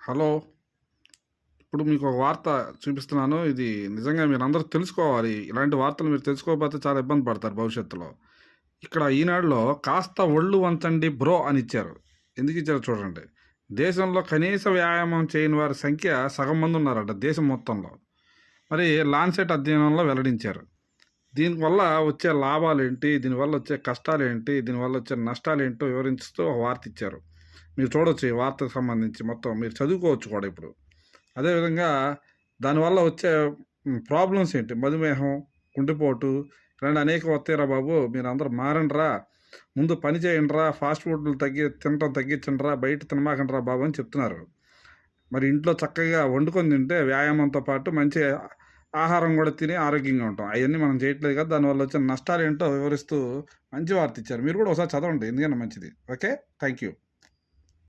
Hello. ఇప్పుడు మీకు ఒక వార్త చూపిస్తున్నాను. ఇది నిజంగా మీరందరూ తెలుసుకోవాలి. ఇలాంటి వార్తలు మీరు తెలుసుకోకపోతే చాలా ఇబ్బంది పడతారు భవిష్యత్తులో. ఇక్కడ ఈనాడులో కాస్త ఒళ్ళు వంచండి బ్రో అని ఇచ్చారు. ఎందుకు ఇచ్చారో చూడండి. దేశంలో కనీస వ్యాయామం చేయని వారి సంఖ్య సగం మంది ఉన్నారట దేశం మొత్తంలో. మరి లాన్సెట్ అధ్యయనంలో వెల్లడించారు. దీనివల్ల వచ్చే లాభాలేంటి? దీనివల్ల వచ్చే కష్టాలేంటి? దీనివల్ల వచ్చే నష్టాలేంటో వివరిస్తూ ఒక వార్త ఇచ్చారు. మీరు చూడొచ్చు ఈ వార్తకు సంబంధించి మొత్తం మీరు చదువుకోవచ్చు కూడా ఇప్పుడు. అదేవిధంగా దానివల్ల వచ్చే ప్రాబ్లమ్స్ ఏంటి? మధుమేహం, గుండెపోటు ఇలాంటి అనేక వస్తాయిరా బాబు. మీరందరూ మారండిరా. ముందు పని చేయండిరా. ఫాస్ట్ ఫుడ్‌లు తినటం తగ్గించండిరా. బయట తినమాకండిరా బాబు అని చెప్తున్నారు. మరి ఇంట్లో చక్కగా వండుకొని తింటే వ్యాయామంతో పాటు మంచి ఆహారం కూడా తిని ఆరోగ్యంగా ఉంటాం. అయన్నీ మనం చేయట్లేదు కదా! దానివల్ల వచ్చిన నష్టాలేంటో వివరిస్తూ మంచి వార్త ఇచ్చారు. మీరు కూడా ఒకసారి చదవండి. ఎందుకైనా మంచిది. ఓకే. Thank you.